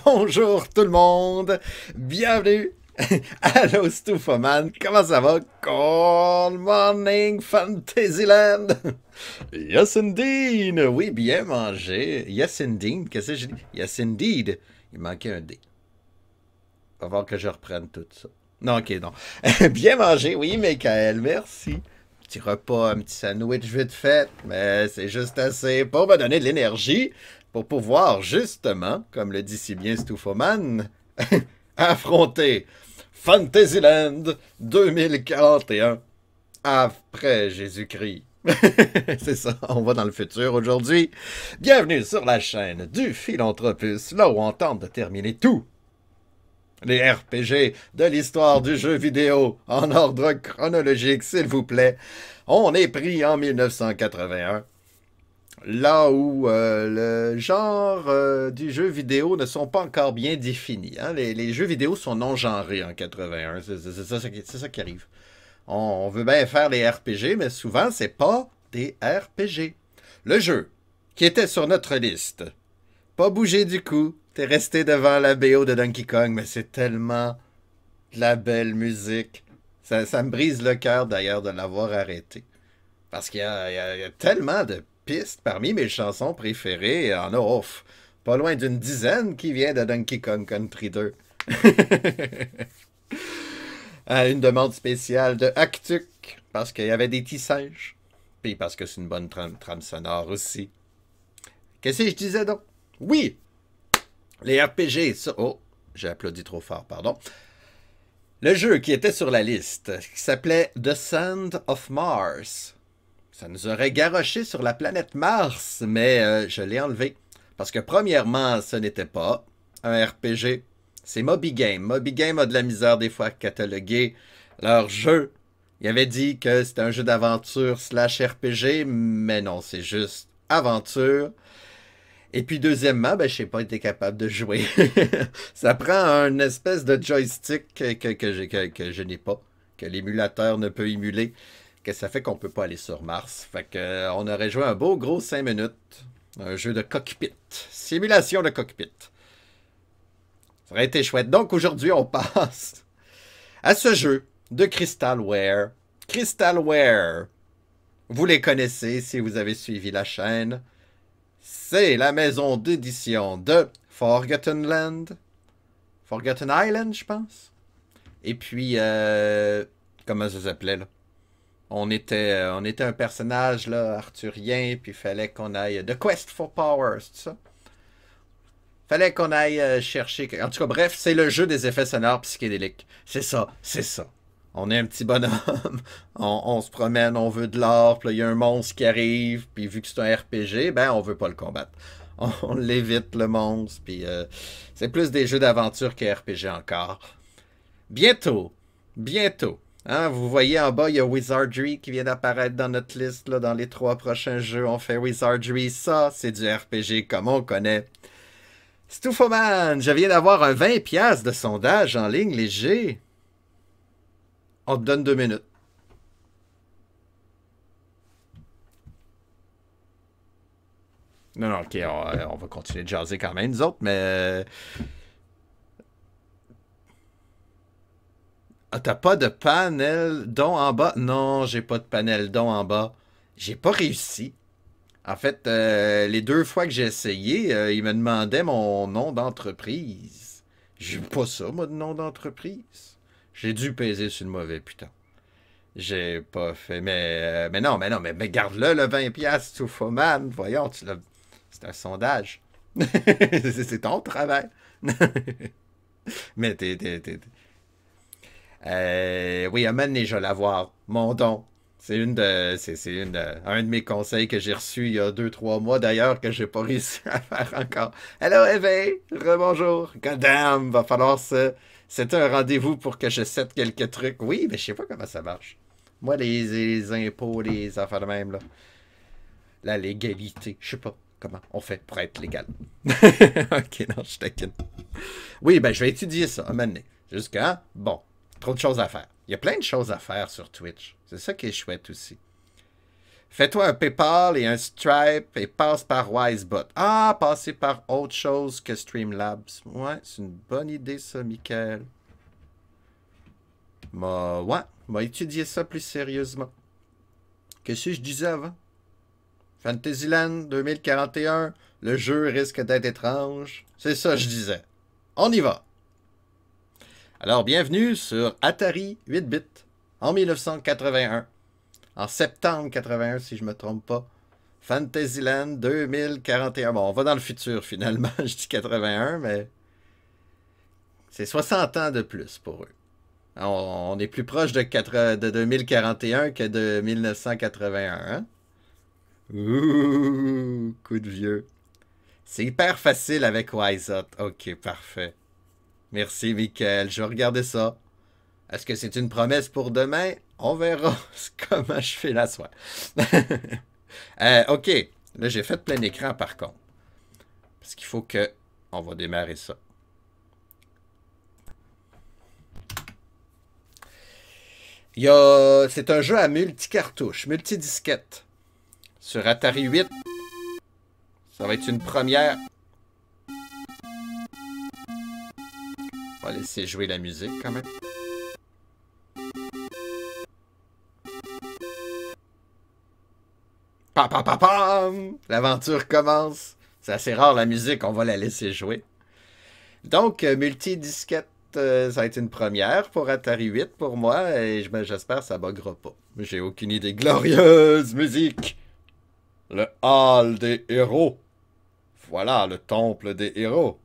Bonjour tout le monde, bienvenue à Stoufoman. Comment ça va? Good morning Fantasyland. Yes indeed, oui, bien mangé. Yes indeed, qu'est-ce que j'ai dit? Yes indeed, il manquait un D. Va voir que je reprenne tout ça. Non, ok, non. Bien mangé, oui, Michael, merci. Petit repas, un petit sandwich vite fait, mais c'est juste assez pour me donner de l'énergie pour pouvoir, justement, comme le dit si bien Stoufoman, affronter Fantasyland 2041 après Jésus-Christ. C'est ça, on va dans le futur aujourd'hui. Bienvenue sur la chaîne du Philanthropus, là où on tente de terminer tout les RPG de l'histoire du jeu vidéo en ordre chronologique, s'il vous plaît. On est pris en 1981, là où le genre du jeu vidéo ne sont pas encore bien définis. Hein. Les jeux vidéo sont non-genrés en 81, c'est ça qui arrive. On veut bien faire les RPG, mais souvent, c'est pas des RPG. Le jeu qui était sur notre liste, pas bougé du coup, t'es resté devant la BO de Donkey Kong, mais c'est tellement de la belle musique. Ça me brise le cœur d'ailleurs de l'avoir arrêté. Parce qu'il y a tellement de pistes parmi mes chansons préférées. Il y en a pas loin d'une dizaine qui vient de Donkey Kong Country 2. À une demande spéciale de Actuc, parce qu'il y avait des tissages. Puis parce que c'est une bonne trame sonore aussi. Qu'est-ce que je disais donc? Oui! Les RPG, ça... Oh, j'ai applaudi trop fort, pardon. Le jeu qui était sur la liste, qui s'appelait The Sand of Mars. Ça nous aurait garoché sur la planète Mars, mais je l'ai enlevé. Parce que premièrement, ce n'était pas un RPG. C'est Moby Game. Moby Game a de la misère des fois à cataloguer leur jeu. Il avait dit que c'était un jeu d'aventure slash RPG, mais non, c'est juste aventure. Et puis deuxièmement, ben, je n'ai pas été capable de jouer. Ça prend un espèce de joystick que je n'ai pas, que l'émulateur ne peut émuler, que ça fait qu'on ne peut pas aller sur Mars. Fait que, on aurait joué un beau gros 5 minutes, un jeu de cockpit, simulation de cockpit. Ça aurait été chouette. Donc aujourd'hui, on passe à ce jeu de Crystalware. Crystalware, vous les connaissez si vous avez suivi la chaîne. C'est la maison d'édition de Forgotten Land. Forgotten Island, je pense. Et puis, comment ça s'appelait, là? On était un personnage, là, arthurien, puis il fallait qu'on aille... The Quest for Power, c'est ça? Fallait qu'on aille chercher... En tout cas, bref, c'est le jeu des effets sonores psychédéliques. C'est ça, c'est ça. On est un petit bonhomme, on se promène, on veut de l'or, puis il y a un monstre qui arrive, puis vu que c'est un RPG, ben on veut pas le combattre. On l'évite, le monstre, puis c'est plus des jeux d'aventure que RPG encore. Bientôt, bientôt. Hein, vous voyez en bas, il y a Wizardry qui vient d'apparaître dans notre liste, là, dans les 3 prochains jeux. On fait Wizardry, ça, c'est du RPG comme on connaît. Stoufoman, je viens d'avoir un 20$ de sondage en ligne léger. On te donne 2 minutes. Non, non, ok, on va continuer de jaser quand même, nous autres, mais... Ah, t'as pas de panel don en bas? Non, j'ai pas de panel don en bas. J'ai pas réussi. En fait, les 2 fois que j'ai essayé, il me demandait mon nom d'entreprise. J'ai pas ça, moi, de nom d'entreprise. J'ai dû peser sur le mauvais, putain. J'ai pas fait. Mais non, mais garde-le, le 20$ tout faux, man. Voyons, c'est un sondage. C'est ton travail. Mais oui, à un moment donné, je vais l'avoir. Mon don. C'est un de mes conseils que j'ai reçu il y a 2-3 mois d'ailleurs que j'ai pas réussi à faire encore. Hello, Eve! Rebonjour! God damn! Va falloir se. C'est un rendez-vous pour que je sette quelques trucs. Oui, mais je sais pas comment ça marche. Moi, les impôts, les affaires de même, là. La légalité, je sais pas comment on fait pour être légal. Ok, non, je taquine. Oui, ben, je vais étudier ça, un moment donné. Jusqu'à, bon, trop de choses à faire. Il y a plein de choses à faire sur Twitch. C'est ça qui est chouette aussi. Fais-toi un PayPal et un Stripe et passe par Wisebot. Ah, passer par autre chose que Streamlabs. Ouais, c'est une bonne idée, ça, Michael. Ouais, m'a étudier ça plus sérieusement. Qu'est-ce que je disais avant? Fantasyland 2041, le jeu risque d'être étrange. C'est ça que je disais. On y va. Alors, bienvenue sur Atari 8-bit en 1981. En septembre 81, si je me trompe pas. Fantasyland 2041. Bon, on va dans le futur, finalement. Je dis 81, mais c'est 60 ans de plus pour eux. On est plus proche de 2041 que de 1981. Hein? Ouh, coup de vieux. C'est hyper facile avec Wiseout. Ok, parfait. Merci, Michael. Je vais regarder ça. Est-ce que c'est une promesse pour demain? On verra comment je fais la soirée. Ok. Là, j'ai fait plein écran, par contre. Parce qu'il faut que... On va démarrer ça. C'est un jeu à multi-cartouches, multi-disquette. Sur Atari 8. Ça va être une première. On va laisser jouer la musique quand même. Pam, pam, pam, pam! L'aventure commence. C'est assez rare la musique, on va la laisser jouer. Donc, multi-disquette, ça va être une première pour Atari 8 pour moi et j'espère que ça buggera pas. J'ai aucune idée. Glorieuse musique! Le hall des héros. Voilà, le temple des héros.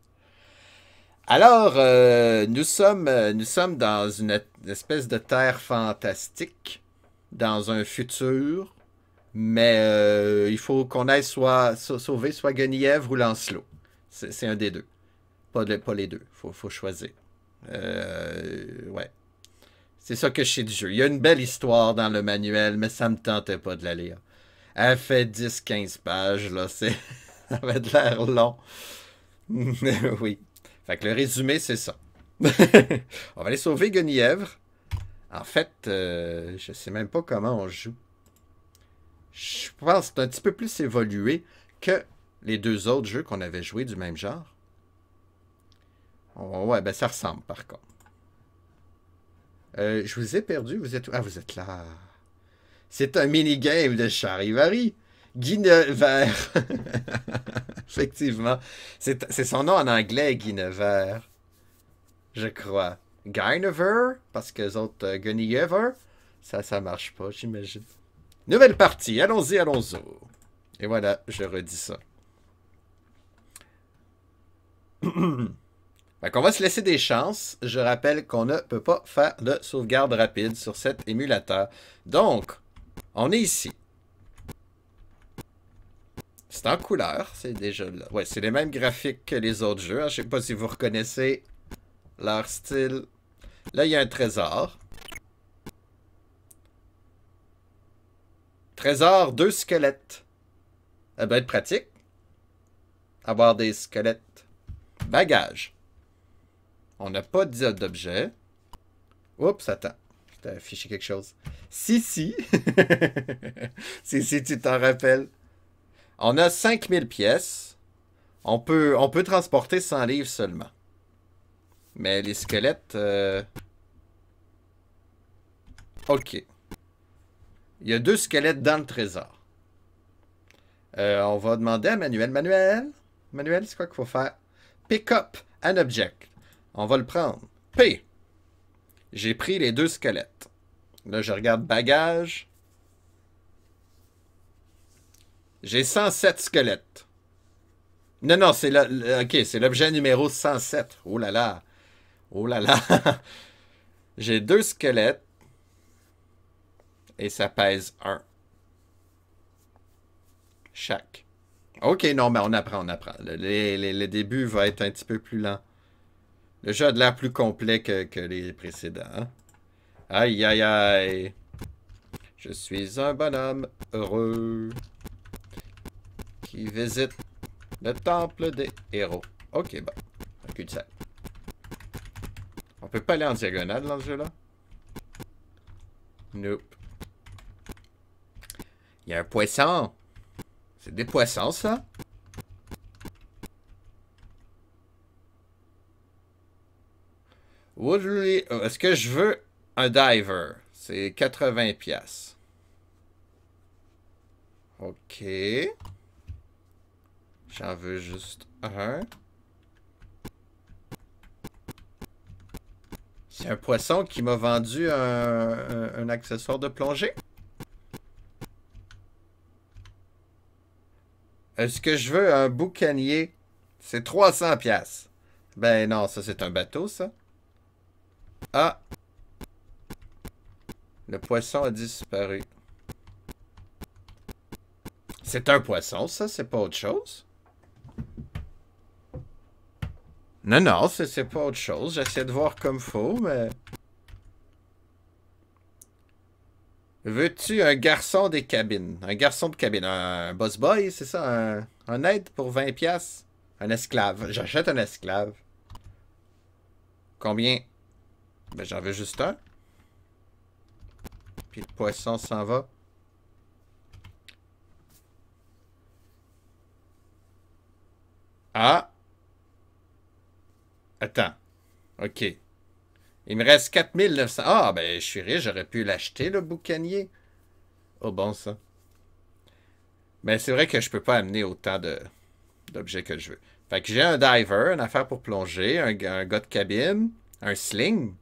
Alors, nous sommes dans une espèce de terre fantastique, dans un futur, mais il faut qu'on aille sauver soit Guenièvre ou Lancelot. C'est un des deux. Pas les deux. Faut choisir. Ouais. C'est ça que je sais du jeu. Il y a une belle histoire dans le manuel, mais ça me tentait pas de la lire. Elle fait 10-15 pages, là. Ça avait de l'air long. Oui. Fait que le résumé, c'est ça. On va aller sauver Guenièvre. En fait, je sais même pas comment on joue. Je pense que c'est un petit peu plus évolué que les deux autres jeux qu'on avait joués du même genre. Oh, ouais, ben ça ressemble par contre. Je vous ai perdu. Vous êtes où? Ah, vous êtes là. C'est un mini-game de Charivari. Guinevere. Effectivement. C'est son nom en anglais, Guinevere. Je crois. Guinevere, parce que les autres, Guinevere, ça marche pas, j'imagine. Nouvelle partie. Allons-y, allons-y. Et voilà, je redis ça. Fait qu'on va se laisser des chances. Je rappelle qu'on ne peut pas faire de sauvegarde rapide sur cet émulateur. Donc, on est ici. C'est en couleur, c'est déjà là. Ouais, c'est les mêmes graphiques que les autres jeux. Hein. Je sais pas si vous reconnaissez leur style. Là, il y a un trésor. Trésor, 2 squelettes. Ça doit être pratique. Avoir des squelettes. Bagages. On n'a pas d'objet. Oups, attends. Je t'ai affiché quelque chose. Si. Si tu t'en rappelles. On a 5000 pièces. On peut transporter 100 livres seulement. Mais les squelettes... OK. Il y a 2 squelettes dans le trésor. On va demander à Manuel. Manuel, c'est quoi qu'il faut faire? Pick up an object. On va le prendre. P. J'ai pris les 2 squelettes. Là, je regarde bagages. J'ai 107 squelettes. Non, c'est OK, c'est l'objet numéro 107. Oh là là. Oh là là. J'ai 2 squelettes. Et ça pèse 1. Chaque. OK, non, mais on apprend. Le début va être un petit peu plus lent. Le jeu a de l'air plus complet que les précédents. Hein? Aïe, aïe, aïe. Je suis un bonhomme heureux qui visite le temple des héros. OK, bon. Un cul-de-sac. On peut pas aller en diagonale dans ce jeu-là? Nope. Il y a un poisson. C'est des poissons, ça? Woodley... Est-ce que je veux un diver? C'est 80 pièces. OK. J'en veux juste un. C'est un poisson qui m'a vendu un accessoire de plongée. Est-ce que je veux un boucanier? C'est 300 pièces. Ben non, ça c'est un bateau, ça. Ah! Le poisson a disparu. C'est un poisson, ça? C'est pas autre chose? Non, non, c'est pas autre chose. J'essaie de voir comme faut, mais... Veux-tu un garçon des cabines? Un garçon de cabine. Un boss boy, c'est ça? Un aide pour 20 pièces. Un esclave. J'achète un esclave. Combien? Ben, j'en veux juste un. Puis le poisson s'en va. Ah! Attends. OK. Il me reste 4900. Ah, ben, je suis riche. J'aurais pu l'acheter, le boucanier. Oh, bon, ça. Mais c'est vrai que je peux pas amener autant d'objets que je veux. Fait que j'ai un diver, une affaire pour plonger, un gars de cabine, un sling.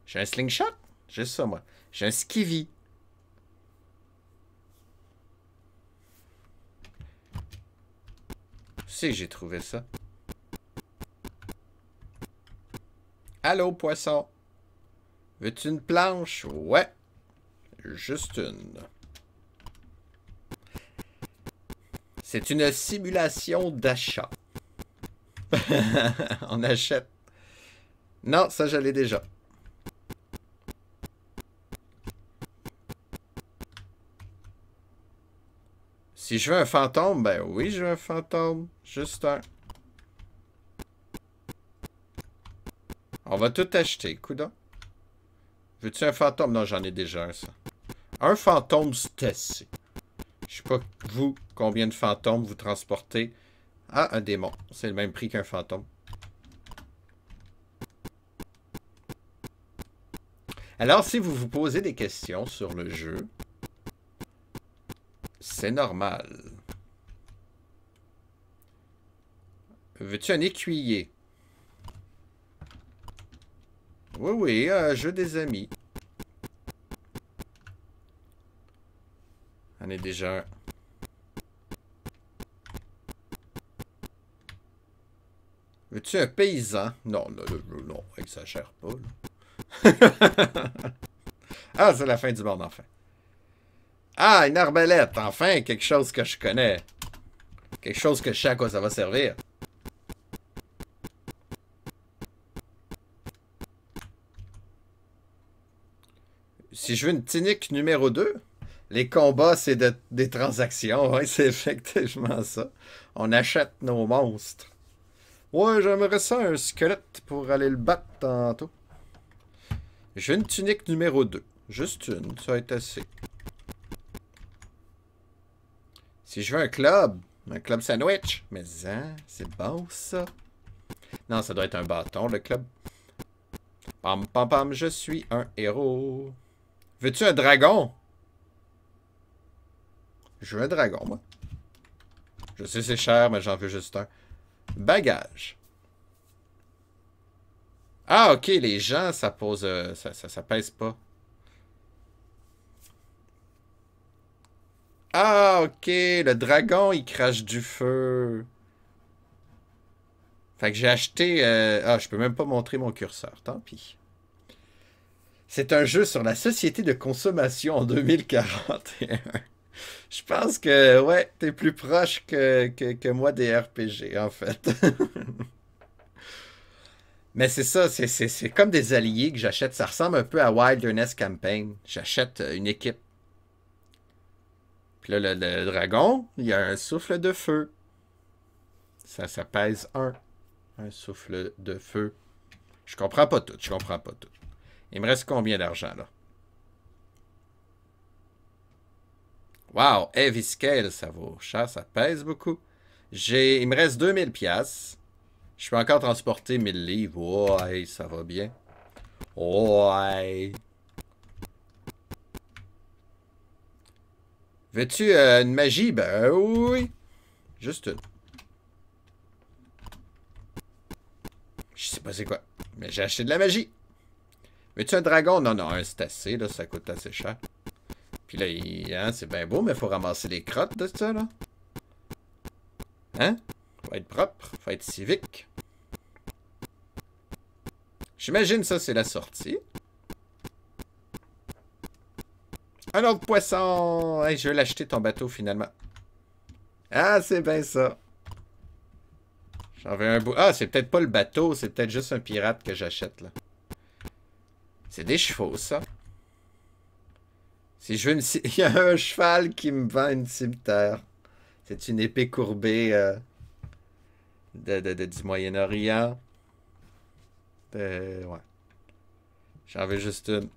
J'ai un slingshot. J'ai ça, moi. J'ai un skivvy. Si, j'ai trouvé ça. Allô, poisson. Veux-tu une planche? Ouais. Juste une. C'est une simulation d'achat. On achète. Non, ça, je l'ai déjà. Si je veux un fantôme, ben oui, je veux un fantôme. Juste un. On va tout acheter, coudonc. Veux-tu un fantôme? Non, j'en ai déjà un, ça. Un fantôme, c'est assez. Je sais pas, vous, combien de fantômes vous transportez. Ah, un démon. C'est le même prix qu'un fantôme. Alors, si vous vous posez des questions sur le jeu, c'est normal. Veux-tu un écuyer? Oui, oui, un jeu des amis. On est déjà... Veux-tu un paysan? Non, non, non, non, exagère pas. Ah, c'est la fin du monde, enfin. Ah, une arbalète, enfin, quelque chose que je connais. Quelque chose que je sais à quoi ça va servir. Si je veux une tunique numéro 2, les combats, c'est des transactions. Ouais, c'est effectivement ça. On achète nos monstres. Ouais, j'aimerais ça, un squelette pour aller le battre tantôt. J'ai une tunique numéro 2. Juste une, ça va être assez. Si je veux un club sandwich. Mais hein, c'est bon ça. Non, ça doit être un bâton, le club. Pam pam pam, je suis un héros. Veux-tu un dragon? Je veux un dragon, moi. Je sais c'est cher, mais j'en veux juste un. Bagage. Ah, ok, les gens, ça pose... ça pèse pas. Ah, ok, le dragon, il crache du feu. Fait que j'ai acheté... Ah, je peux même pas montrer mon curseur, tant pis. C'est un jeu sur la société de consommation en 2041. Je pense que, ouais, t'es plus proche que moi des RPG, en fait. Mais c'est ça, c'est comme des alliés que j'achète. Ça ressemble un peu à Wilderness Campaign. J'achète une équipe. Puis là, le dragon, il y a un souffle de feu. Ça pèse un souffle de feu. Je comprends pas tout, je comprends pas tout. Il me reste combien d'argent, là? Wow, Heavy Scale, ça vaut cher, ça pèse beaucoup. Il me reste 2000 pièces. Je peux encore transporter 1000 livres. Ouais, ça va bien. Ouais. Veux-tu une magie? Ben oui. Juste une. Je sais pas c'est quoi. Mais j'ai acheté de la magie. Veux-tu un dragon? Non, non, un c'est assez, là. Ça coûte assez cher. Puis là, hein, c'est bien beau, mais il faut ramasser les crottes de ça, là. Hein? Faut être propre, faut être civique. J'imagine ça, c'est la sortie. Un autre poisson! Hey, je vais l'acheter ton bateau, finalement. Ah, c'est bien ça. J'en veux un bout. Ah, c'est peut-être pas le bateau, c'est peut-être juste un pirate que j'achète, là. C'est des chevaux, ça. Si je veux une... Il y a un cheval qui me vend une cimeterre. C'est une épée courbée du Moyen-Orient. Ouais. J'en veux juste une.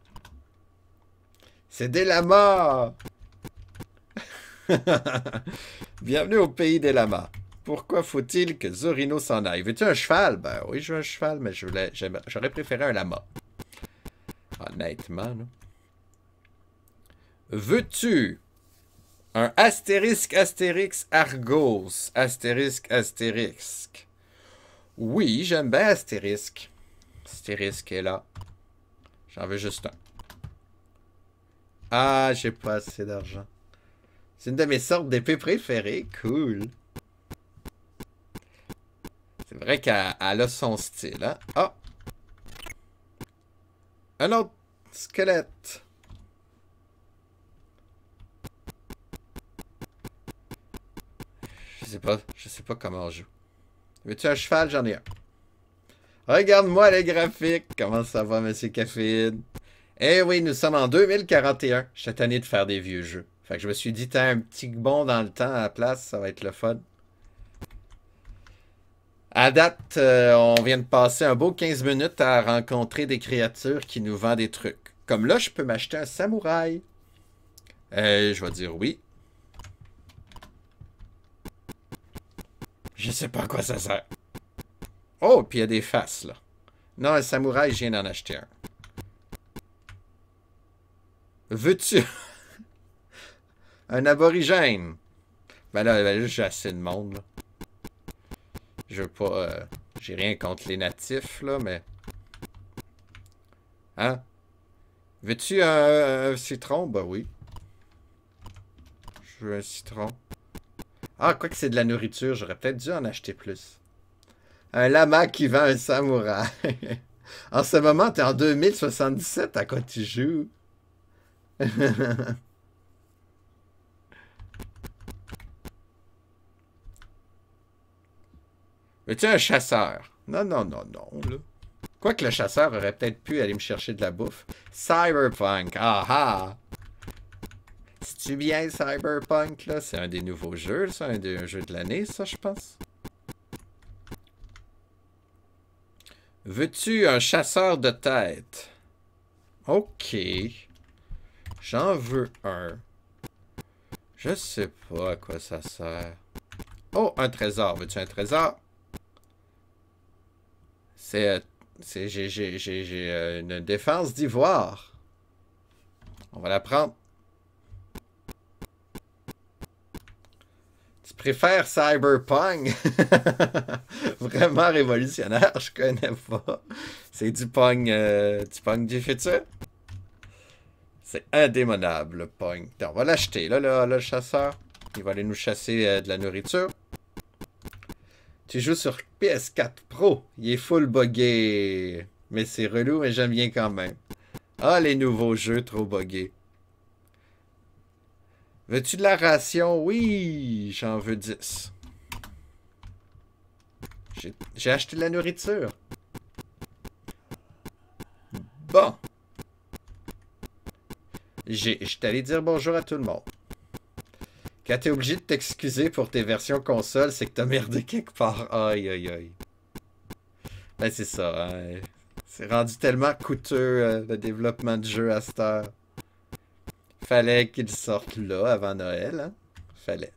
C'est des lamas! Bienvenue au pays des lamas. Pourquoi faut-il que Zorino s'en aille? Veux-tu un cheval? Ben oui, je veux un cheval, mais j'aurais préféré un lama. Honnêtement, là. Veux-tu un astérisque, astérix, argos, astérisque, astérisque? Oui, j'aime bien astérisque. Astérisque est là. J'en veux juste un. Ah, j'ai pas assez d'argent. C'est une de mes sortes d'épées préférées. Cool. C'est vrai qu'elle a son style, hein? Ah! Un autre squelette. Je sais pas comment on joue. Veux-tu un cheval? J'en ai un. Regarde-moi les graphiques. Comment ça va, monsieur Caféine? Eh oui, nous sommes en 2041. Je suis tanné de faire des vieux jeux. Fait que je me suis dit, t'as un petit bond dans le temps à la place, ça va être le fun. À date, on vient de passer un beau 15 minutes à rencontrer des créatures qui nous vendent des trucs. Comme là, je peux m'acheter un samouraï. Je vais dire oui. Je sais pas à quoi ça sert. Oh, puis il y a des faces, là. Non, un samouraï, je viens d'en acheter un. Veux-tu un aborigène? Ben là j'ai assez de monde, là. Je veux pas... j'ai rien contre les natifs, là, mais... Hein? Veux-tu un citron? Ben oui. Je veux un citron. Ah, quoi que c'est de la nourriture, j'aurais peut-être dû en acheter plus. Un lama qui vend un samouraï. En ce moment, t'es en 2077, à quoi tu joues? Veux-tu un chasseur? Non, non, non, non, là. Quoique le chasseur aurait peut-être pu aller me chercher de la bouffe. Cyberpunk, ah ah! C'est-tu bien Cyberpunk, là? C'est un des nouveaux jeux, ça, un jeu de l'année, ça, je pense. Veux-tu un chasseur de tête? Ok. J'en veux un. Je sais pas à quoi ça sert. Oh, un trésor. Veux-tu un trésor? J'ai une défense d'ivoire. On va la prendre. Tu préfères Cyberpunk? Vraiment révolutionnaire, je connais pas. C'est du Pong du futur? C'est indémodable, le Pong. On va l'acheter, là, le chasseur. Il va aller nous chasser de la nourriture. Tu joues sur PS4 Pro. Il est full buggé. Mais c'est relou, mais j'aime bien quand même. Ah, les nouveaux jeux trop buggés. Veux-tu de la ration? Oui, j'en veux 10. J'ai acheté de la nourriture. Bon. Je suis allé dire bonjour à tout le monde. Quand t'es obligé de t'excuser pour tes versions console, c'est que t'as merdé quelque part. Aïe, aïe, aïe. Ben, c'est ça. Hein. C'est rendu tellement coûteux, le développement de jeux à cette heure. Fallait qu'il sorte là avant Noël, hein? Fallait.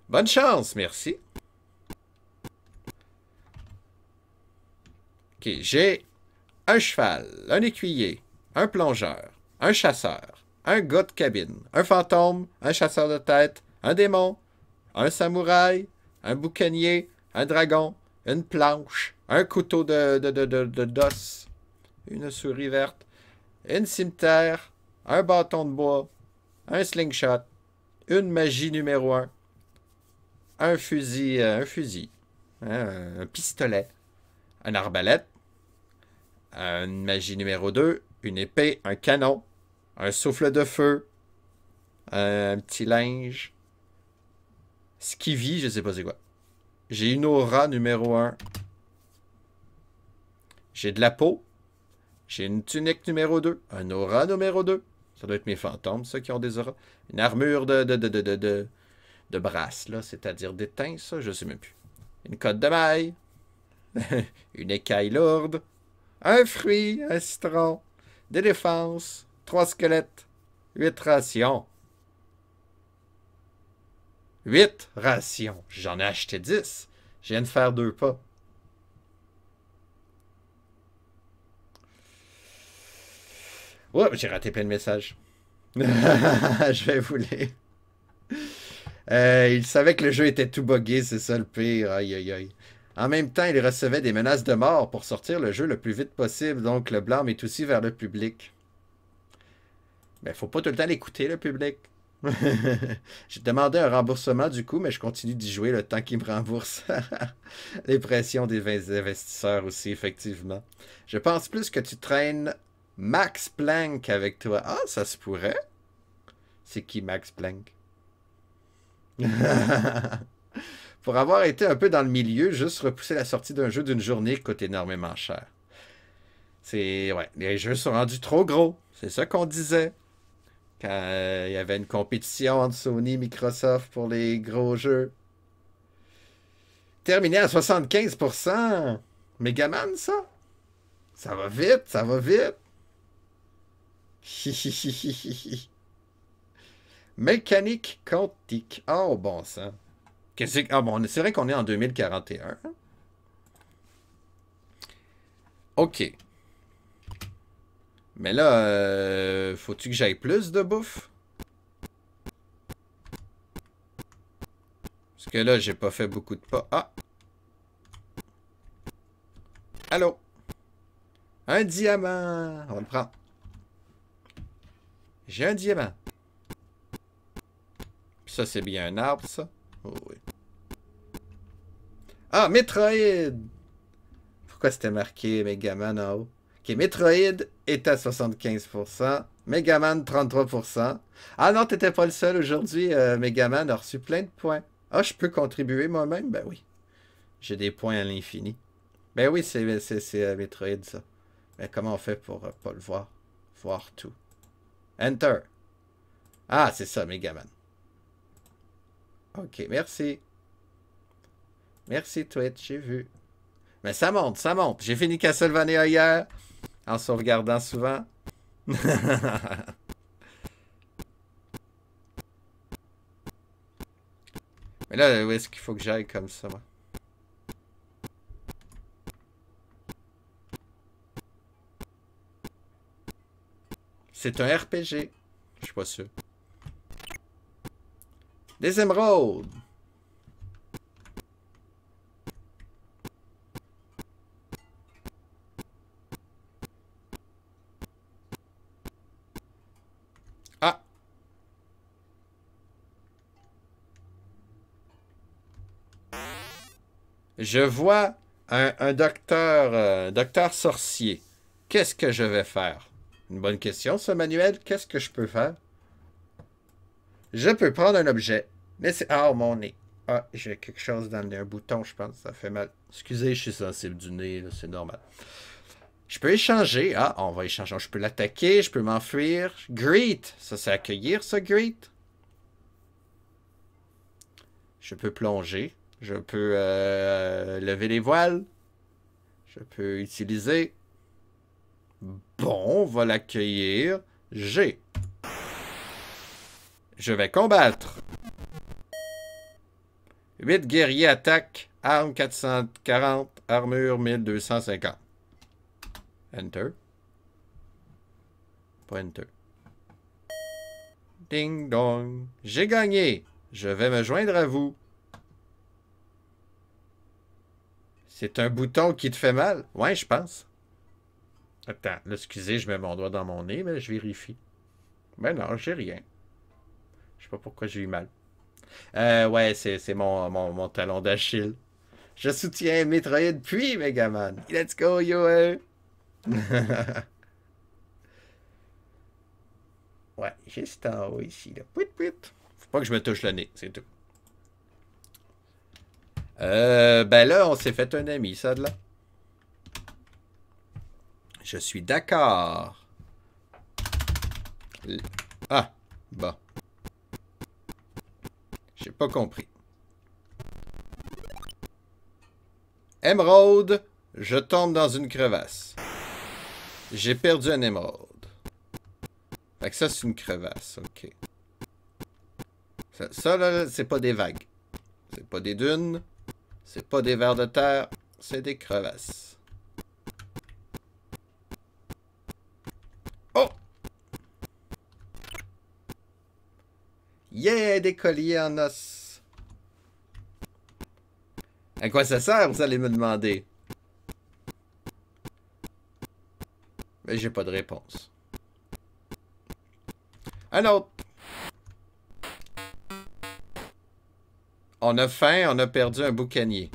Bonne chance, merci. Ok, j'ai un cheval, un écuyer, un plongeur, un chasseur, un gars de cabine, un fantôme, un chasseur de tête, un démon, un samouraï, un boucanier, un dragon, une planche, un couteau d'os, une souris verte, une cimetière, un bâton de bois, un slingshot, une magie numéro un fusil, hein, un pistolet, un arbalète, une magie numéro 2, une épée, un canon, un souffle de feu, un petit linge, skivy, je sais pas c'est quoi. J'ai une aura numéro un. J'ai de la peau. J'ai une tunique numéro 2. Un aura numéro 2. Ça doit être mes fantômes, ceux qui ont des auras. Une armure de brasse, là, c'est-à-dire d'étain, ça, je sais même plus. Une cotte de maille. Une écaille lourde. Un fruit, un citron. Des défenses. 3 squelettes. 8 rations. 8 rations. J'en ai acheté 10. Je viens de faire 2 pas. Oh, j'ai raté plein de messages. Je vais vous lire. Il savait que le jeu était tout buggé, c'est ça le pire. Aïe, aïe, aïe. En même temps, il recevait des menaces de mort pour sortir le jeu le plus vite possible, donc le blâme est aussi vers le public. Mais faut pas tout le temps l'écouter, le public. J'ai demandé un remboursement du coup, mais je continue d'y jouer le temps qu'il me rembourse. Les pressions des investisseurs aussi, effectivement. Je pense plus que tu traînes Max Planck avec toi. Ah, ça se pourrait. C'est qui Max Planck? Pour avoir été un peu dans le milieu, juste repousser la sortie d'un jeu d'une journée coûte énormément cher. Ouais, les jeux sont rendus trop gros. C'est ça qu'on disait. Quand il y avait une compétition entre Sony et Microsoft pour les gros jeux. Terminé à 75%. Megaman, ça? Ça va vite, ça va vite. Mécanique quantique. Oh, bon sang. Ah bon, c'est vrai qu'on est en 2041. OK. Mais là, faut-tu que j'aille plus de bouffe? Parce que là, j'ai pas fait beaucoup de pas. Ah! Allô? Un diamant! On le prend. J'ai un diamant. Puis ça, c'est bien un arbre, ça? Oh oui. Ah, Metroid! Pourquoi c'était marqué Megaman en haut? Ok, Metroid est à 75%. Megaman, 33%. Ah non, t'étais pas le seul aujourd'hui. Megaman a reçu plein de points. Ah, je peux contribuer moi-même? Ben oui. J'ai des points à l'infini. Ben oui, c'est Metroid, ça. Mais comment on fait pour pas le voir? Voir tout. Enter. Ah, c'est ça, Megaman. Ok, merci. Merci, Twitch, j'ai vu. Mais ça monte, ça monte. J'ai fini Castlevania hier, en sauvegardant souvent. Mais là, où est-ce qu'il faut que j'aille comme ça, moi? C'est un RPG. Je suis pas sûr. Des émeraudes. Ah. Je vois un docteur sorcier. Qu'est-ce que je vais faire? Une bonne question, ce manuel. Qu'est-ce que je peux faire? Je peux prendre un objet. Mais c'est... Ah, mon nez. Ah, j'ai quelque chose dans un bouton, je pense. Ça fait mal. Excusez, je suis sensible du nez, c'est normal. Je peux échanger. Ah, on va échanger. Je peux l'attaquer, je peux m'enfuir. Greet. Ça, c'est accueillir, ça, greet. Je peux plonger. Je peux lever les voiles. Je peux utiliser. Bon, on va l'accueillir. G. Je vais combattre. 8 guerriers attaquent. Armes 440. Armure 1250. Enter. Pas Enter. Ding dong. J'ai gagné. Je vais me joindre à vous. C'est un bouton qui te fait mal? Ouais, je pense. Attends, là, excusez, je mets mon doigt dans mon nez, mais je vérifie. Ben non, j'ai rien. Je sais pas pourquoi j'ai eu mal. Ouais, c'est mon talon d'Achille. Je soutiens Metroid puis Megaman. Let's go, yo! Ouais, juste en haut ici, là. Pouit, pouit. Faut pas que je me touche le nez, c'est tout. Ben là, on s'est fait un ami, ça, de là. Je suis d'accord. Ah, bon. J'ai pas compris. Émeraude, je tombe dans une crevasse. J'ai perdu un émeraude. Fait que ça, c'est une crevasse, ok. Ça là, c'est pas des vagues. C'est pas des dunes. C'est pas des vers de terre. C'est des crevasses. Oh! Yeah, des colliers en os. À quoi ça sert, vous allez me demander? Mais j'ai pas de réponse. Un autre. On a faim, on a perdu un boucanier.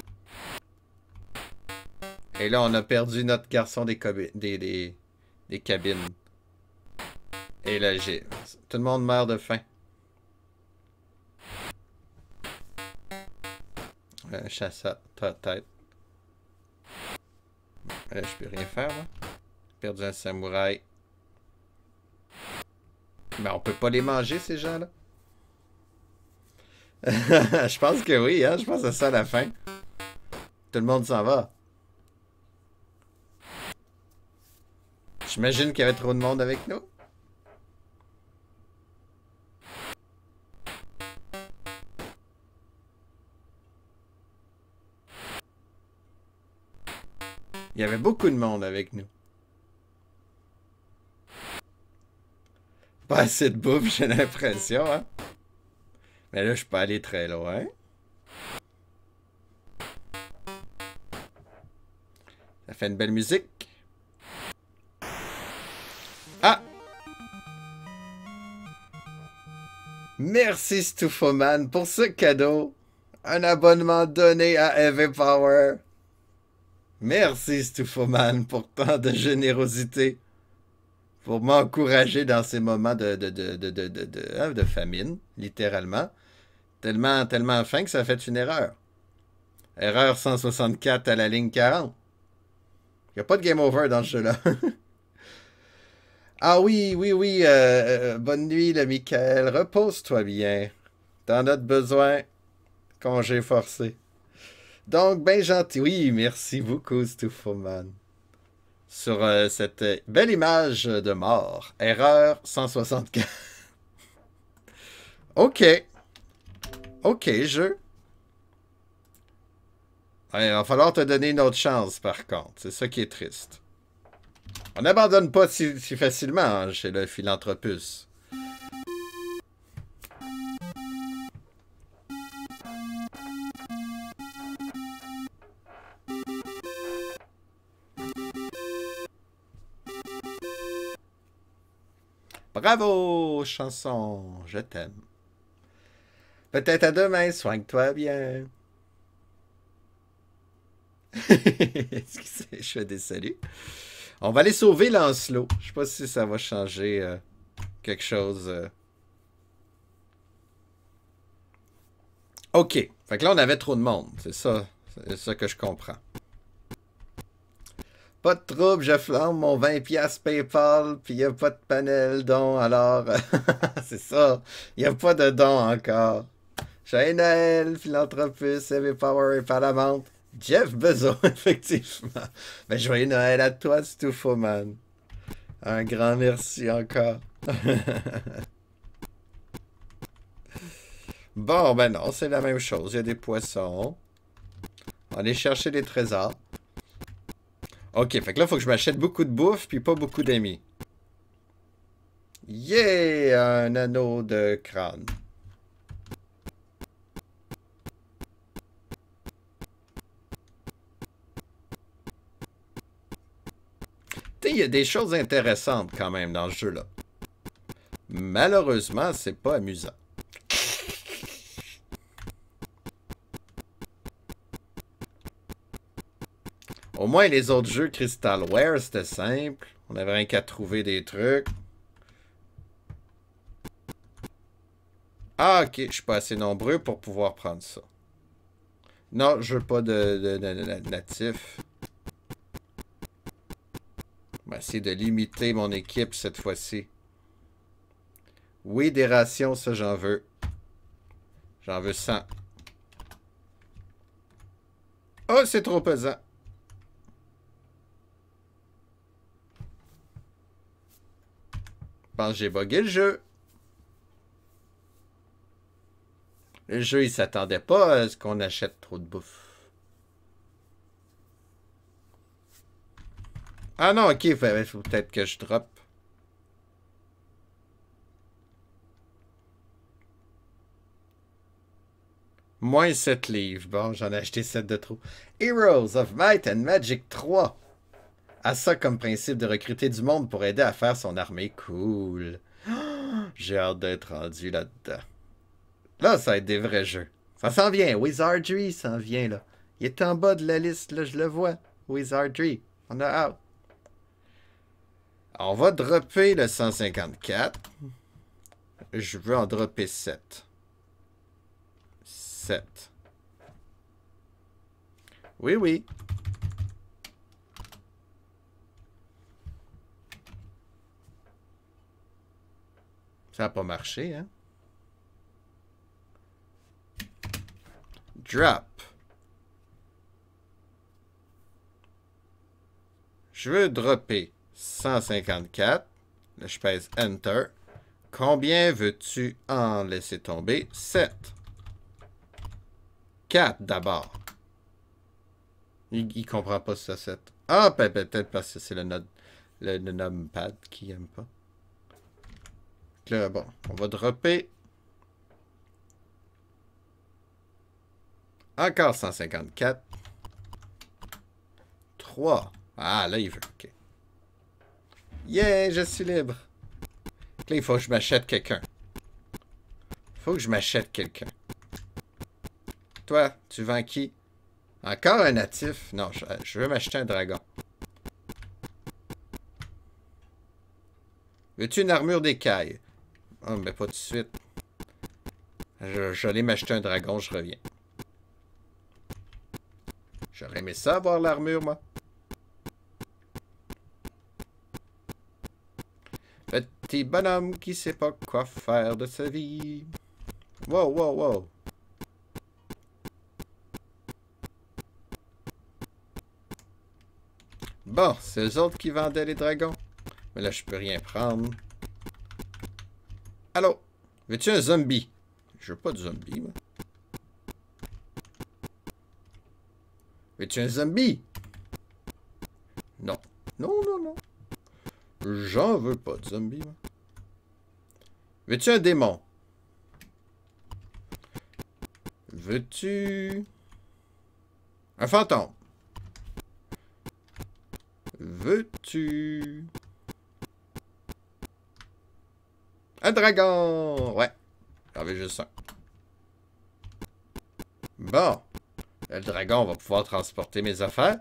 Et là, on a perdu notre garçon des cabines. Et là, tout le monde meurt de faim. Un chasseur, tête. Je peux rien faire, là. Perdu un samouraï. Mais on peut pas les manger, ces gens-là. Je pense que oui, hein. Je pense que c'est ça la fin. Tout le monde s'en va. J'imagine qu'il y avait trop de monde avec nous. Il y avait beaucoup de monde avec nous. Pas assez de bouffe, j'ai l'impression, hein. Mais là, je peux aller très loin. Ça fait une belle musique. Ah! Merci Stuffoman pour ce cadeau. Un abonnement donné à Heavy Power. Merci Stuffoman pour tant de générosité. Pour m'encourager dans ces moments de famine, littéralement. Tellement faim que ça fait une erreur. Erreur 164 à la ligne 40. Il n'y a pas de game over dans ce jeu-là. Ah oui. Bonne nuit, le Michael. Repose-toi bien. T'en as besoin. Congé forcé. Donc, ben gentil. Oui, merci beaucoup, Stuffoman. Sur cette belle image de mort. Erreur 164. OK. OK, jeu. Ouais, il va falloir te donner une autre chance, par contre. C'est ça qui est triste. On n'abandonne pas si facilement hein, chez le Philanthropus. Bravo, chanson. Je t'aime. Peut-être à demain. Soigne-toi bien. Excusez, je fais des saluts. On va aller sauver Lancelot. Je sais pas si ça va changer quelque chose. OK. Fait que là, on avait trop de monde. C'est ça que je comprends. Pas de trouble, je flambe mon 20$ PayPal, puis il n'y a pas de panel don, alors c'est ça. Il n'y a pas de don encore. Joyeux Noël, Philanthropus, Heavy Power et Paramount. Jeff Bezos, effectivement. Ben, joyeux Noël à toi, Stuffoman. Un grand merci encore. Bon, ben non, c'est la même chose. Il y a des poissons. On va aller chercher des trésors. Ok, fait que là, il faut que je m'achète beaucoup de bouffe puis pas beaucoup d'amis. Yeah! Un anneau de crâne. Tu sais, il y a des choses intéressantes quand même dans ce jeu-là. Malheureusement, c'est pas amusant. Au moins, les autres jeux Crystalware, c'était simple. On avait rien qu'à trouver des trucs. Ah, ok, je suis pas assez nombreux pour pouvoir prendre ça. Non, je veux pas de natif. On va essayer de limiter mon équipe cette fois-ci. Oui, des rations, ça j'en veux. J'en veux 100. Oh, c'est trop pesant. Je pense que j'ai bugué le jeu. Le jeu, il s'attendait pas à ce qu'on achète trop de bouffe. Ah non, ok, il faut peut-être que je drop. Moins 7 livres. Bon, j'en ai acheté 7 de trop. Heroes of Might and Magic 3. A ça comme principe de recruter du monde pour aider à faire son armée. Cool. J'ai hâte d'être rendu là-dedans. Là, ça va être des vrais jeux. Ça s'en vient. Wizardry s'en vient, là. Il est en bas de la liste, là, je le vois. Wizardry. On a hâte. On va dropper le 154. Je veux en dropper 7. 7. Oui, oui. Ça n'a pas marché, hein? Drop. Je veux dropper 154. Là, je pèse Enter. Combien veux-tu en laisser tomber? 7. 4 d'abord. Il comprend pas ça, 7. Ah, peut-être parce que c'est le numpad qui aime pas. Là, bon, on va dropper. Encore 154. 3. Ah, là, il veut. OK. Yeah, je suis libre. Là, il faut que je m'achète quelqu'un. Il faut que je m'achète quelqu'un. Toi, tu vends qui? Encore un natif? Non, je veux m'acheter un dragon. Veux-tu une armure d'écaille? Oh, mais pas tout de suite. Je vais aller m'acheter un dragon, je reviens. J'aurais aimé ça avoir l'armure, moi. Petit bonhomme qui sait pas quoi faire de sa vie. Wow, wow, wow. Bon, c'est eux autres qui vendaient les dragons. Mais là, je peux rien prendre. Allô? Veux-tu un zombie? Je veux pas de zombie, moi. Veux-tu un zombie? Non. Non, non, non. J'en veux pas de zombie, moi. Veux-tu un démon? Veux-tu... un fantôme? Veux-tu... un dragon? Ouais. J'en veux juste un. Bon. Le dragon va pouvoir transporter mes affaires.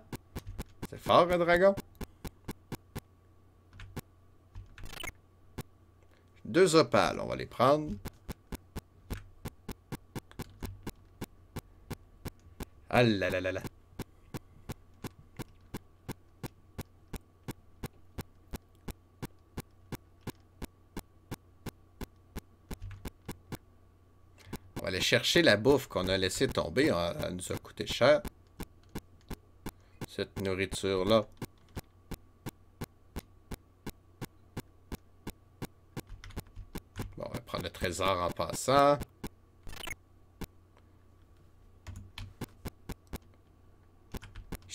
C'est fort, un dragon. 2 opales, on va les prendre. Ah là là là là. On va aller chercher la bouffe qu'on a laissé tomber. Elle nous a coûté cher. Cette nourriture-là. Bon, on va prendre le trésor en passant.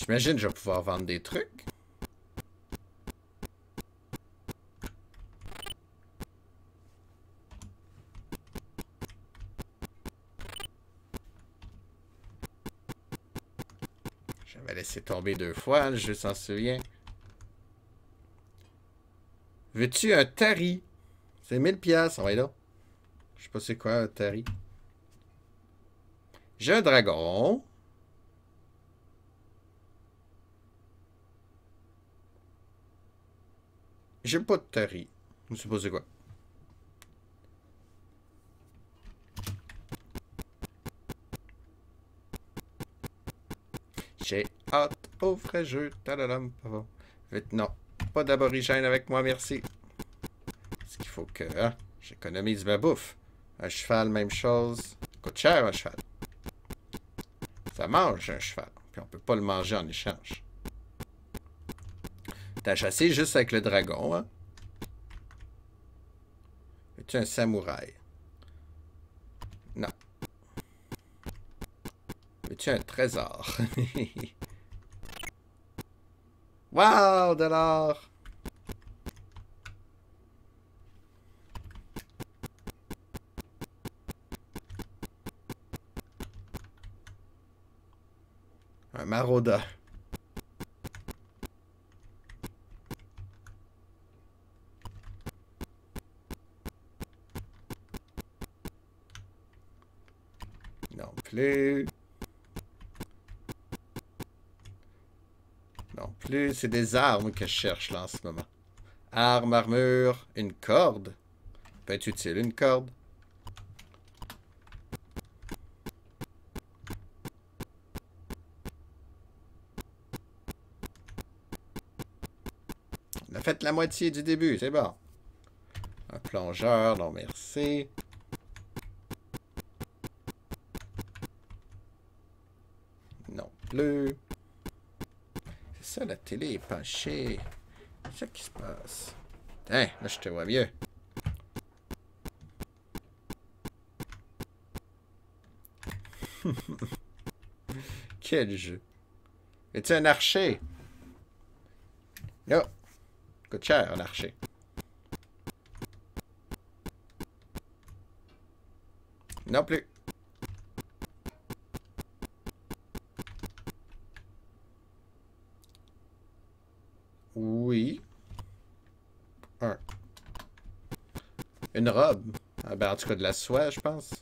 J'imagine que je vais pouvoir vendre des trucs. J'avais laissé tomber 2 fois, le jeu s'en souvient. Veux-tu un tari? C'est 1000$, on va là. Je sais pas c'est quoi un tari. J'ai un dragon. J'ai pas de tari. Je sais pas c'est quoi. J'ai hâte au vrai jeu. Tadadam. Vite, non. Pas d'aborigène avec moi, merci. Parce qu'il faut que hein, j'économise ma bouffe. Un cheval, même chose. Coûte cher, un cheval. Ça mange, un cheval. Puis on peut pas le manger en échange. T'as chassé juste avec le dragon, hein? Es-tu un samouraï? Non. Es-tu un trésor? Wow, de l'or! Un maraudeur. Non plus. Non plus. C'est des armes que je cherche là en ce moment. Arme, armure, une corde. Peut être utile, une corde. On a fait la moitié du début, c'est bon. Un plongeur, non merci. Non plus. C'est ça, la télé est penchée. C'est ça qui se passe. Hein, là je te vois mieux. Quel jeu. Es-tu un archer? Là. Coûte cher, un archer. Non plus. Oui. Un. Une robe. Ah ben, en tout cas, de la soie, je pense.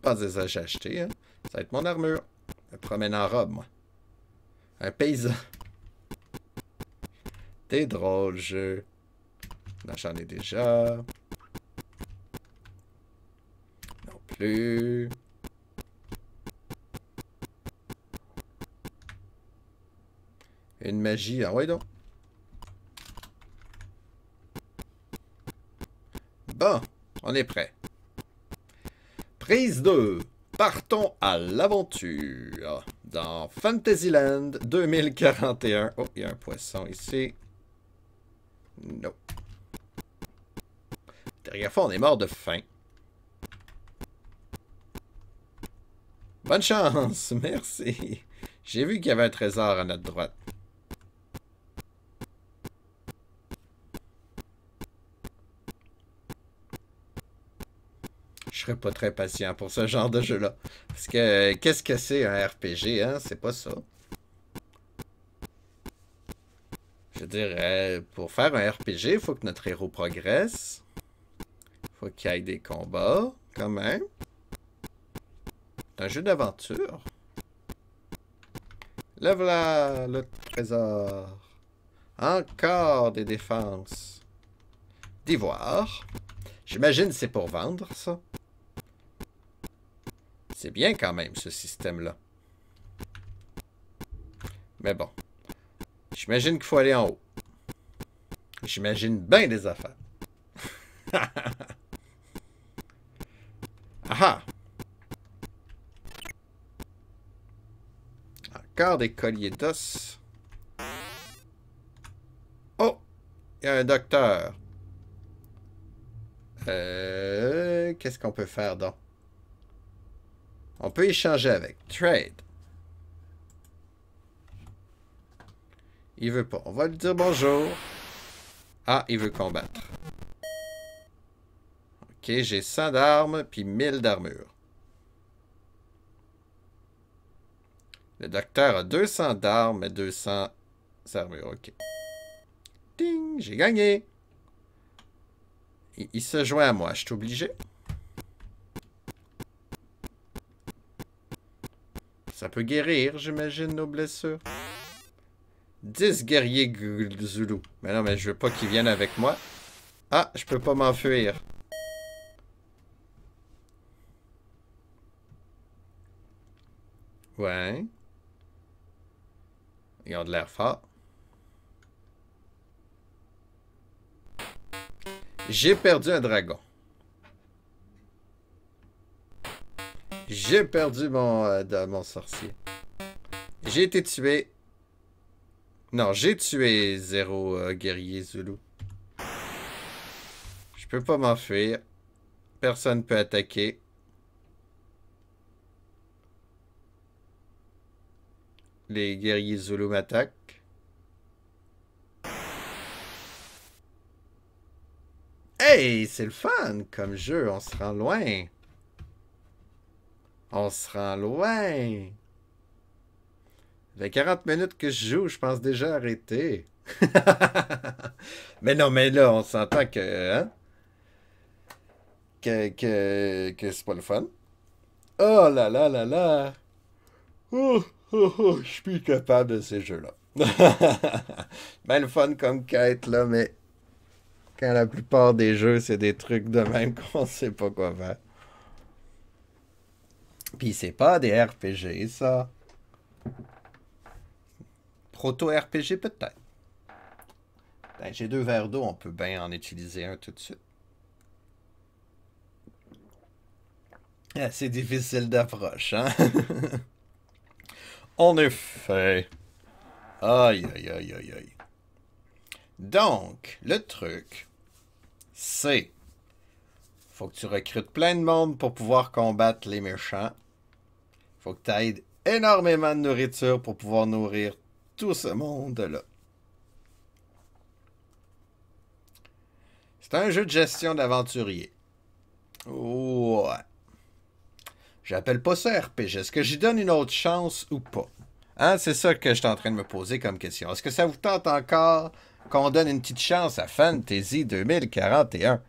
Pas des ça j'ai acheté, hein. Ça va être mon armure. Je me promène en robe, moi. Un paysan. T'es drôle, jeu. Non, j'en ai déjà. Non plus. Une magie. Ah ouais, donc. Bon, on est prêt. Prise 2. Partons à l'aventure. Dans Fantasyland 2041. Oh, il y a un poisson ici. Non. Derrière fois, on est mort de faim. Bonne chance, merci. J'ai vu qu'il y avait un trésor à notre droite. Je serais pas très patient pour ce genre de jeu-là. Parce que, qu'est-ce que c'est un RPG, hein? C'est pas ça. Je veux dire, pour faire un RPG, il faut que notre héros progresse. Il faut qu'il y ait des combats, quand même. C'est un jeu d'aventure. Là, voilà le trésor. Encore des défenses. D'ivoire. J'imagine c'est pour vendre, ça. C'est bien quand même, ce système-là. Mais bon. J'imagine qu'il faut aller en haut. J'imagine bien des affaires. Ah! Encore des colliers d'os. Oh! Il y a un docteur. Qu'est-ce qu'on peut faire donc? On peut échanger avec. Trade. Il veut pas. On va lui dire bonjour. Ah, il veut combattre. Ok, j'ai 100 d'armes, puis 1000 d'armure. Le docteur a 200 d'armes et 200 d'armure. Ok. Ding! J'ai gagné! Il se joint à moi. Je suis obligé? Ça peut guérir, j'imagine, nos blessures. 10 guerriers Zulu. Mais non, mais je veux pas qu'ils viennent avec moi. Ah, je peux pas m'enfuir. Ouais. Ils ont de l'air fort. J'ai perdu un dragon. J'ai perdu mon sorcier. J'ai été tué. Non, j'ai tué 0 guerrier Zulu. Je peux pas m'enfuir. Personne peut attaquer. Les guerriers Zulu m'attaquent. Hey, c'est le fun comme jeu. On se rend loin. On se rend loin. Ça fait 40 minutes que je joue, je pense déjà arrêter. Mais non, mais là, on s'entend que, hein? Que c'est pas le fun. Oh là là là là. Oh, oh, oh, je suis plus capable de ces jeux-là. Ben le fun comme quête, là, mais quand la plupart des jeux, c'est des trucs de même qu'on sait pas quoi faire. Puis c'est pas des RPG, ça. Proto-RPG, peut-être. Ben, j'ai 2 verres d'eau, on peut bien en utiliser un tout de suite. Ah, c'est difficile d'approche, hein? En effet. Aïe, aïe, aïe, aïe, aïe. Donc, le truc, c'est... Faut que tu recrutes plein de monde pour pouvoir combattre les méchants. Faut que tu aies énormément de nourriture pour pouvoir nourrir tout ce monde-là. C'est un jeu de gestion d'aventurier. Ouais. J'appelle pas ça RPG. Est-ce que j'y donne une autre chance ou pas? Hein, c'est ça que je suis en train de me poser comme question. Est-ce que ça vous tente encore qu'on donne une petite chance à Fantasy 2041?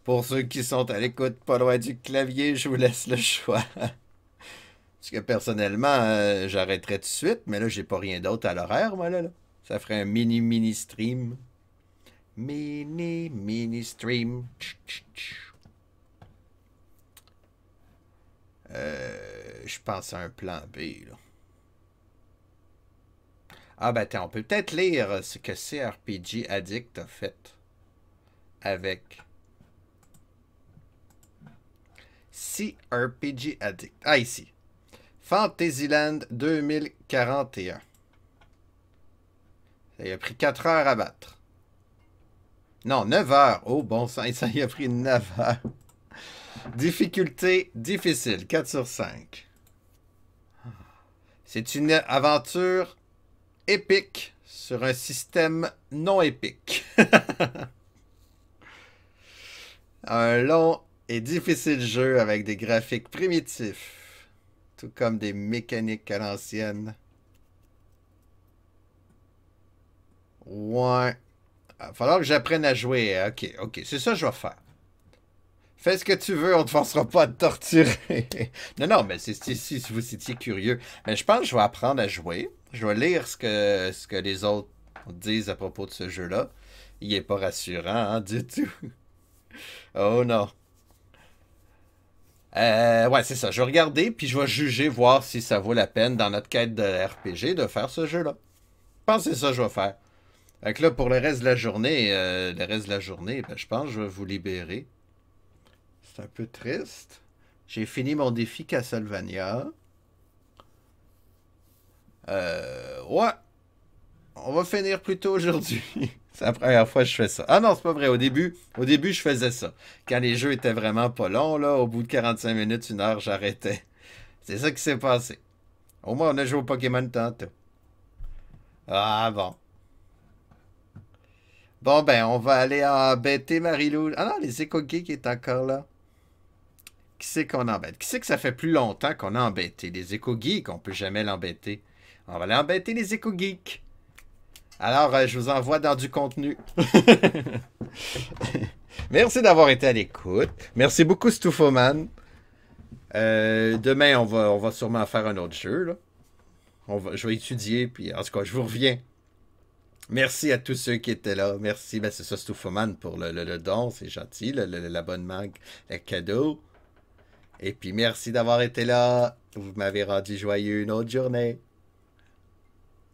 Pour ceux qui sont à l'écoute pas loin du clavier, je vous laisse le choix. Parce que personnellement, j'arrêterais tout de suite, mais là, j'ai pas rien d'autre à l'horaire, moi, là. Ça ferait un mini stream. Mini stream. Je pense à un plan B, là. Ah, ben, attends, on peut peut-être lire ce que CRPG Addict a fait avec CRPG Addict. Ah, ici. Fantasyland 2041. Ça a pris 4 heures à battre. Non, 9 heures. Oh, bon sang, ça y a pris 9 heures. Difficulté difficile, 4 sur 5. C'est une aventure épique sur un système non épique. Un long et difficile jeu avec des graphiques primitifs, tout comme des mécaniques à l'ancienne. Ouais. Il va falloir que j'apprenne à jouer. Ok, c'est ça que je vais faire. Fais ce que tu veux, on ne te forcera pas à te torturer. Non, mais c'est si vous étiez curieux. Mais je pense que je vais apprendre à jouer. Je vais lire ce que les autres disent à propos de ce jeu-là. Il n'est pas rassurant, hein, du tout. Oh non. Ouais, c'est ça. Je vais regarder, puis je vais juger, voir si ça vaut la peine, dans notre quête de RPG, de faire ce jeu-là. Je pense que c'est ça que je vais faire. Donc là, pour le reste de la journée, ben, je pense que je vais vous libérer. C'est un peu triste. J'ai fini mon défi Castlevania. Ouais. On va finir plus tôt aujourd'hui. C'est la première fois que je fais ça. Ah non, c'est pas vrai. Au début, je faisais ça. Quand les jeux étaient vraiment pas longs, là, au bout de 45 minutes, 1 heure, j'arrêtais. C'est ça qui s'est passé. Au moins, on a joué au Pokémon tantôt. Ah bon. Bon, ben, on va aller embêter Marilou. Ah non, les Éco-Geeks est encore là. Qui c'est qu'on embête? Qui c'est que ça fait plus longtemps qu'on a embêté? Les Éco-Geeks, on peut jamais l'embêter. On va aller embêter les Éco-Geeks. Alors, je vous envoie dans du contenu. Merci d'avoir été à l'écoute. Merci beaucoup, Stoufoman. Demain, on va sûrement faire un autre jeu. Là. Je vais étudier, puis en tout cas, je vous reviens. Merci à tous ceux qui étaient là. Merci, ben c'est ça, Stoufoman, pour le don. C'est gentil, l'abonnement, le cadeau. Et puis, merci d'avoir été là. Vous m'avez rendu joyeux une autre journée.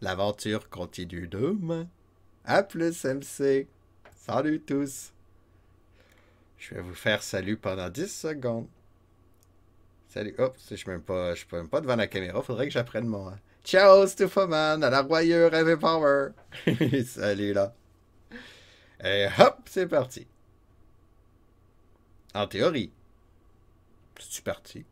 L'aventure continue demain. À plus, MC. Salut tous. Je vais vous faire salut pendant 10 secondes. Salut. Oh, je suis même pas devant la caméra. Faudrait que j'apprenne mon... Ciao, Stuffoman, à la royaume Rêve Power. Salut, là. Et hop, c'est parti. En théorie. C'est parti.